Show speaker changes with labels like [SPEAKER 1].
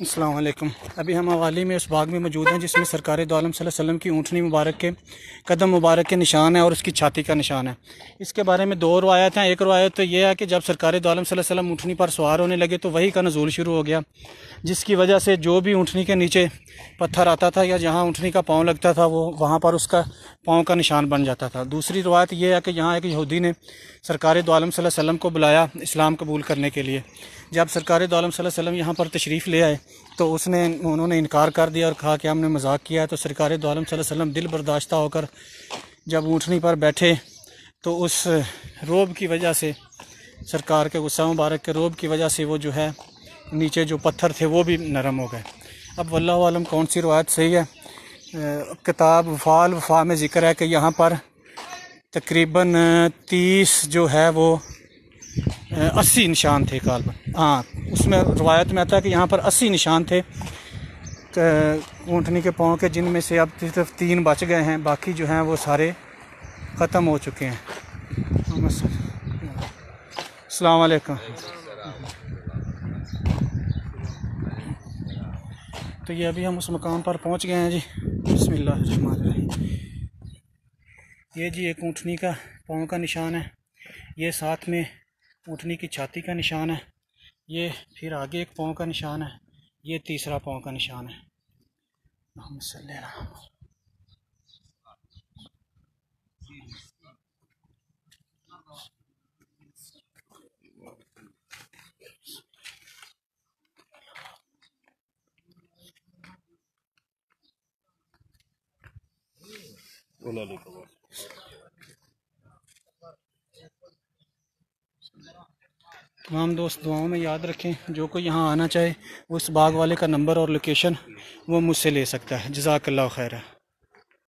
[SPEAKER 1] अस्सलाम वालेकुम। अभी हम हवाली में उस बाग में मौजूद हैं जिसमें सरकार दो आलम सल्लल्लाहु अलैहि वसल्लम की ऊँटनी मुबारक के कदम मुबारक के निशान है और उसकी छाती का निशान है। इसके बारे में दो रवायत हैं। एक रवायत तो ये है कि जब सरकार दो आलम सल्लल्लाहु अलैहि वसल्लम ऊँटनी पर सवार होने लगे तो वही का नज़ूल शुरू हो गया, जिसकी वजह से जो भी ऊँटनी के नीचे पत्थर आता था या जहाँ ऊँटनी का पाँव लगता था वो वहाँ पर उसका पाँव का निशान बन जाता था। दूसरी रवायत ये है कि यहाँ एक यहूदी ने सरकार दो आलम सल्लल्लाहु अलैहि वसल्लम को बुलाया इस्लाम कबूल करने के लिए। जब सरकार दो आलम सल्लल्लाहु अलैहि वसल्लम यहाँ पर तशरीफ़ ले आए तो उन्होंने इनकार कर दिया और कहा कि हमने मजाक किया है। तो सरकार दो आलम सल्लल्लाहु अलैहि वसल्लम दिल बर्दाश्ता होकर जब ऊँटनी पर बैठे तो उस रोब की वजह से, सरकार के गुस्सा मुबारक के रोब की वजह से वो जो है नीचे जो पत्थर थे वो भी नरम हो गए। अब वल्लाहु आलम कौन सी रवायत सही है। किताब वफ़ा में ज़िक्र है कि यहाँ पर तकरीबन 30 जो है वो 80 निशान थे कालबन। हाँ, उसमें रवायत में आता है कि यहाँ पर 80 निशान थे ऊँटनी के पाँव के, जिनमें से अब सिर्फ 3 बच गए हैं, बाकी जो हैं वो सारे ख़त्म हो चुके हैं। अस्सलाम वालेकुम। तो ये अभी हम उस मकाम पर पहुँच गए हैं जी। बिस्मिल्लाहिर्रहमानिर्रहीम। ये जी एक ऊँटनी का पाँव का निशान है, ये साथ में ऊँटनी की छाती का निशान है, ये फिर आगे एक पाँव का निशान है, ये तीसरा पाँव का निशान है। तमाम दोस्त दुआओं में याद रखें। जो कोई यहाँ आना चाहे उस बाग वाले का नंबर और लोकेशन वो मुझसे ले सकता है। जज़ाकल्लाहु खैर।